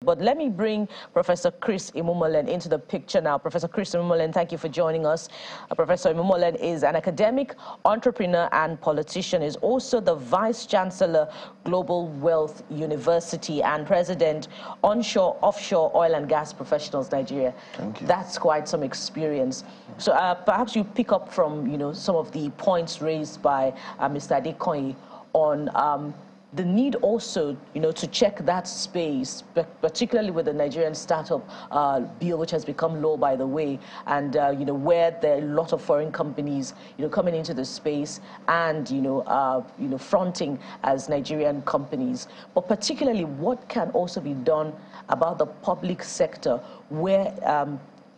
But let me bring Professor Chris Imumolen into the picture now. Professor Chris Imumolen, thank you for joining us. Professor Imumolen is an academic, entrepreneur, and politician. Is also the Vice Chancellor, Global Wealth University, and President, Onshore, Offshore Oil and Gas Professionals, Nigeria. Thank you. That's quite some experience. So perhaps you pick up from, some of the points raised by Mr. Adekoyi on the need also, to check that space, particularly with the Nigerian startup bill, which has become law, by the way, and, where there are a lot of foreign companies, coming into the space and, fronting as Nigerian companies. But particularly what can also be done about the public sector where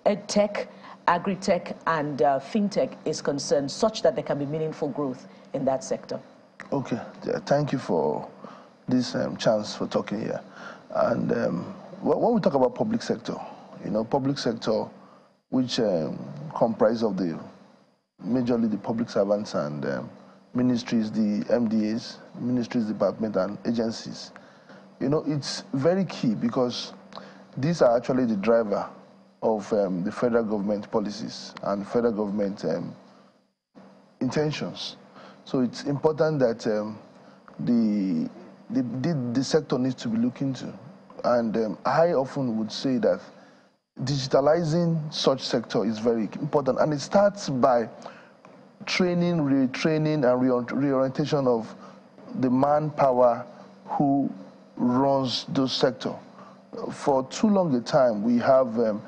EdTech, Agri-tech, and FinTech is concerned, such that there can be meaningful growth in that sector. Okay, thank you for this chance for talking here. And when we talk about public sector, public sector, which comprise of majorly the public servants and ministries, the MDAs, ministries, department, and agencies, it's very key because these are actually the driver of the federal government policies and federal government intentions. So it's important that the sector needs to be looked into. And I often would say that digitalizing such sector is very important. And it starts by training, retraining, and reorientation of the manpower who runs those sector. For too long a time, we have a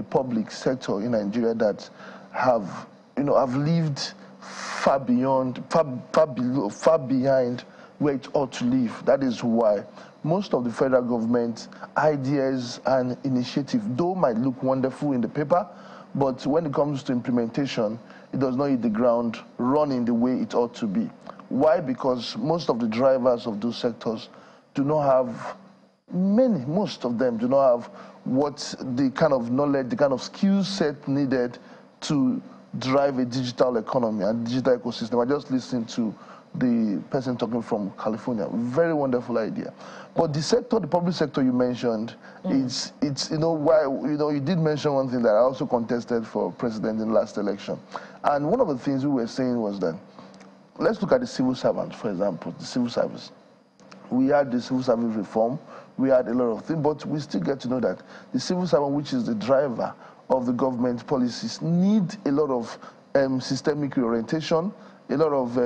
public sector in Nigeria that have lived far behind where it ought to live. That is why most of the federal government ideas and initiatives, though might look wonderful in the paper, but when it comes to implementation, it does not hit the ground running the way it ought to be. Why? Because most of the drivers of those sectors do not have, most of them do not have what the kind of knowledge, the kind of skill set needed to drive a digital economy and digital ecosystem. I just listened to the person talking from California. Very wonderful idea. But the sector, the public sector you mentioned, it's you did mention one thing that I also contested for president in the last election. And one of the things we were saying was that, let's look at the civil servant, for example, the civil service. We had the civil service reform, we had a lot of things, but we still get to know that the civil servant, which is the driver of the government policies, need a lot of systemic reorientation, a lot of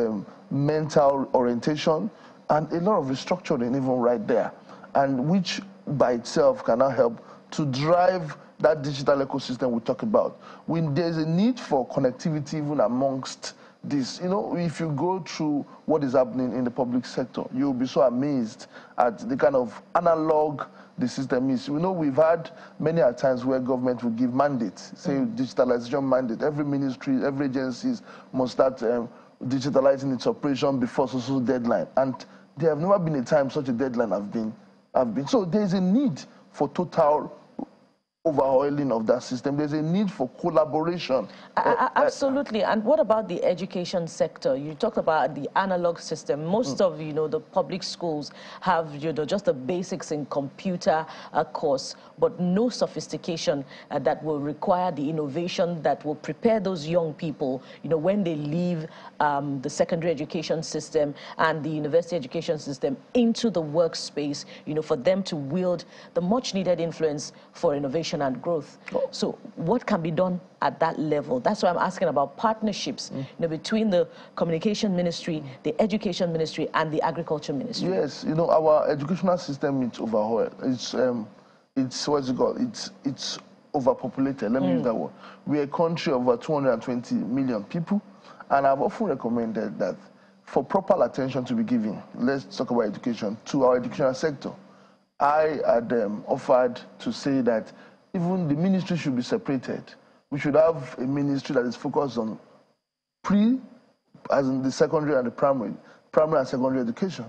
mental orientation, and a lot of restructuring even right there, and which by itself cannot help to drive that digital ecosystem we talk about. When there's a need for connectivity even amongst this, if you go through what is happening in the public sector, you'll be so amazed at the kind of analog the system is. We've had many times where government will give mandates, say digitalization mandate. Every ministry, every agency must start digitalizing its operation before social deadline. And there have never been a time such a deadline have been. So there's a need for total overhauling of that system. There's a need for collaboration. Absolutely. And what about the education sector? You talked about the analog system. Most of, the public schools have, just the basics in computer course, but no sophistication that will require the innovation that will prepare those young people, when they leave the secondary education system and the university education system into the workspace, for them to wield the much needed influence for innovation and growth. So what can be done at that level? That's why I'm asking about partnerships between the communication ministry, the education ministry, and the agriculture ministry. Yes, our educational system is overhauled. It's what's it called? It's overpopulated. Let me use that word. We're a country of over 220 million people, and I've often recommended that for proper attention to be given, let's talk about education, to our educational sector. I had offered to say that even the ministry should be separated. We should have a ministry that is focused on as in the secondary and the primary and secondary education,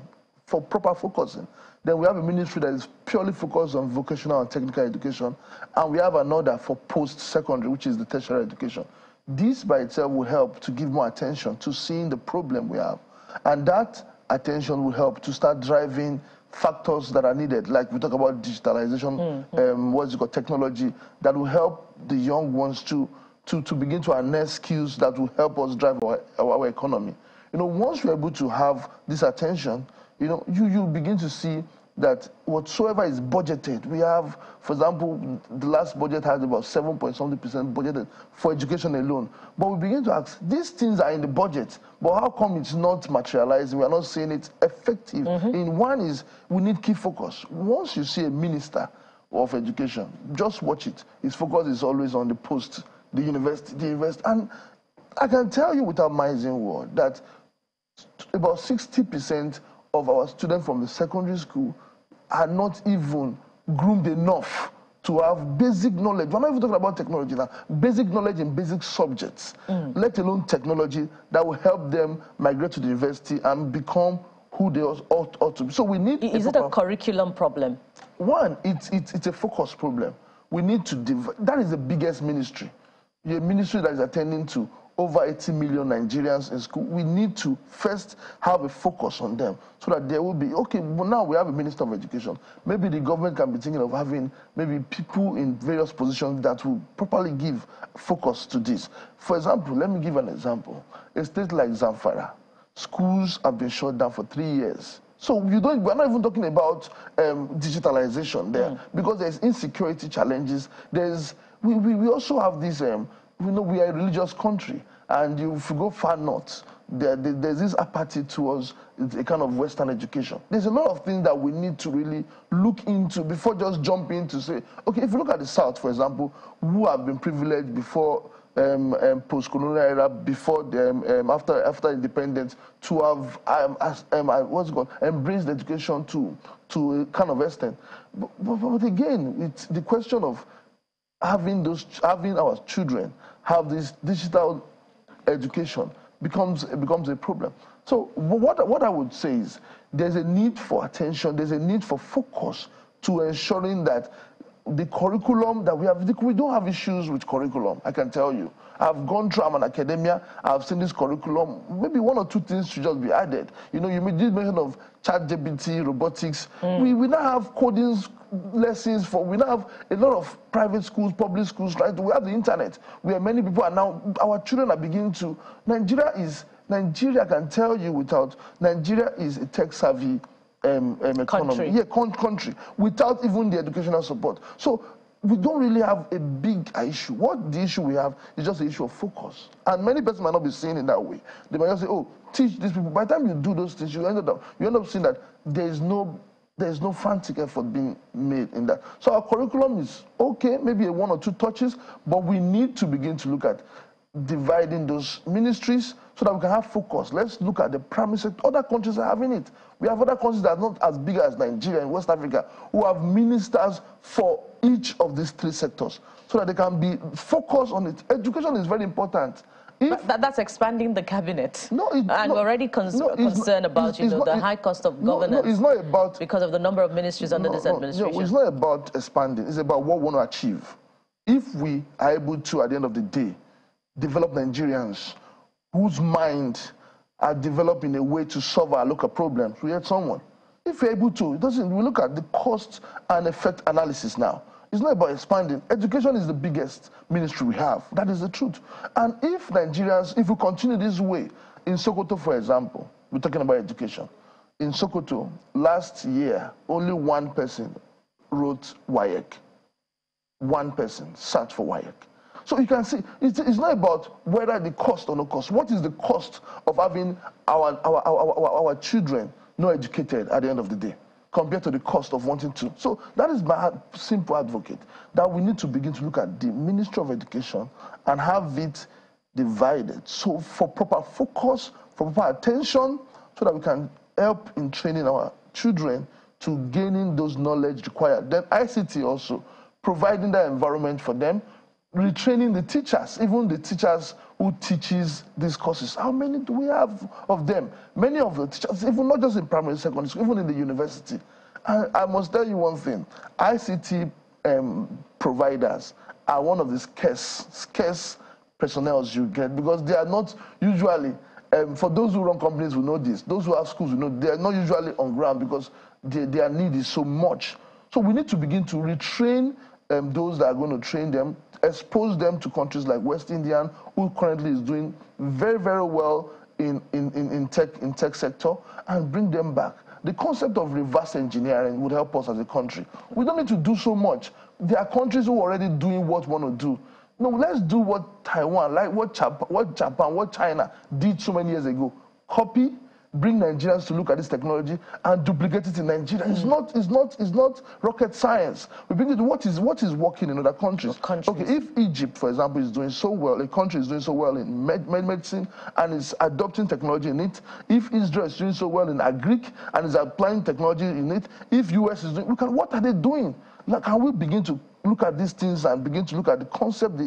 for proper focusing. Then we have a ministry that is purely focused on vocational and technical education, and we have another for post-secondary, which is the tertiary education. This by itself will help to give more attention to seeing the problem we have. And that attention will help to start driving factors that are needed, like we talk about digitalization, what's it called, technology, that will help the young ones to begin to harness skills that will help us drive our economy. You know, once we're able to have this attention, you know, you begin to see that whatsoever is budgeted, we have, for example, the last budget had about 7.something% budgeted for education alone. But we begin to ask, these things are in the budget, but how come it's not materializing? We are not seeing it effective. In one is, we need key focus. Once you see a minister of education, just watch it. His focus is always on the post, the university, and I can tell you without mincing word that about 60% of our students from the secondary school are not even groomed enough to have basic knowledge. We're not even talking about technology now. Basic knowledge in basic subjects, let alone technology that will help them migrate to the university and become who they ought to be. So we need... Is it a curriculum problem? One, it's a focus problem. We need to... That is the biggest ministry. A ministry that is attending to over 80 million Nigerians in school. We need to first have a focus on them so that there will be, okay, well, now we have a Minister of Education. Maybe the government can be thinking of having maybe people in various positions that will properly give focus to this. For example, let me give an example. A state like Zamfara, schools have been shut down for 3 years. So we're not even talking about digitalization there because there's insecurity challenges. We also have this, we know we are a religious country, and if you go far north, there's this apathy towards a kind of Western education. There's a lot of things that we need to really look into before just jumping to say, okay, if you look at the South, for example, who have been privileged before post-colonial era, before after independence, to have embraced education to a kind of extent. But again, it's the question of having our children have this digital education becomes a problem. So what I would say is there's a need for attention, there's a need for focus to ensuring that the curriculum that we have, we don't have issues with curriculum, I can tell you. I've gone through, I'm an academia, I've seen this curriculum, maybe one or two things should just be added. You know, you did mention of ChatGPT, robotics. We now have coding lessons we now have a lot of private schools, public schools, right? We have the internet, where many people are now, our children are beginning to, Nigeria, I can tell you without, Nigeria is a tech-savvy economy. Country, without even the educational support. So we don't really have a big issue. What the issue we have is just the issue of focus. And many persons might not be seeing it that way. They might just say, oh, teach these people. By the time you do those things, you end up seeing that there's no frantic effort being made in that. So our curriculum is okay, maybe one or two touches, but we need to begin to look at dividing those ministries so that we can have focus. Let's look at the primary sector. Other countries are having it. We have other countries that are not as big as Nigeria and West Africa who have ministers for each of these three sectors so that they can be focused on it. Education is very important. That's expanding the cabinet. No, and we're already concerned about the high cost of governance. No, it's not about, because of the number of ministries under this administration. No, it's not about expanding. It's about what we want to achieve. If we are able to, at the end of the day, develop Nigerians whose mind are developed in a way to solve our local problems, we had someone. If you're able to, we look at the cost and effect analysis now. It's not about expanding. Education is the biggest ministry we have. That is the truth. And if Nigerians, if we continue this way, in Sokoto, for example, we're talking about education. In Sokoto, last year, only one person wrote WAEC. One person sat for WAEC. So you can see, it's not about whether the cost or no cost. What is the cost of having our children not educated at the end of the day, compared to the cost of wanting to? So that is my simple advocate, that we need to begin to look at the Ministry of Education and have it divided. So for proper focus, for proper attention, so that we can help in training our children to gaining those knowledge required. Then ICT also, providing that environment for them, retraining the teachers, even the teachers who teaches these courses. How many do we have of them? Many of the teachers, even not just in primary, secondary school, even in the university. And I must tell you one thing, ICT providers are one of the scarce personnel you get, because they are not usually, for those who run companies who know this, those who have schools who know, they are not usually on ground, because their need is so much. So we need to begin to retrain those that are going to train them, expose them to countries like West Indian, who currently is doing very, very well in tech sector, and bring them back. The concept of reverse engineering would help us as a country. We don't need to do so much. There are countries who are already doing what we want to do. No, let's do what Taiwan, like what Japan, what China did so many years ago. Copy, bring Nigerians to look at this technology and duplicate it in Nigeria. It's not rocket science. We begin to what is working in other countries. Okay, if Egypt, for example, is doing so well, a country is doing so well in medicine and is adopting technology in it, if Israel is doing so well in agric and is applying technology in it, if US is doing, what are they doing? Like, can we begin to look at these things and begin to look at the concept,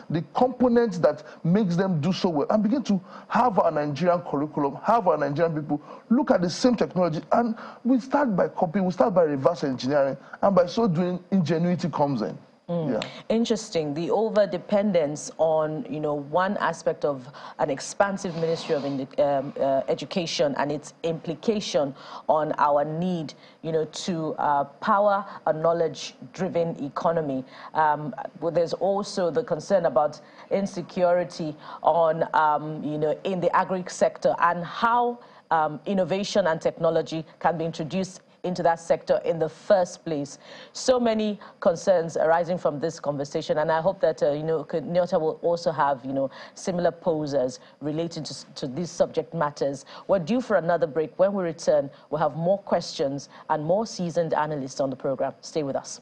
the components that makes them do so well, and begin to have our Nigerian curriculum, have our Nigerian people look at the same technology, and we start by copying, we start by reverse engineering, and by so doing, ingenuity comes in. Yeah. Interesting. The over-dependence on, one aspect of an expansive Ministry of Education and its implication on our need, to power a knowledge-driven economy. There's also the concern about insecurity on, in the agri sector, and how innovation and technology can be introduced into that sector in the first place. So many concerns arising from this conversation, and I hope that Nyota will also have similar poses relating to these subject matters. We're due for another break. When we return, we'll have more questions and more seasoned analysts on the program. Stay with us.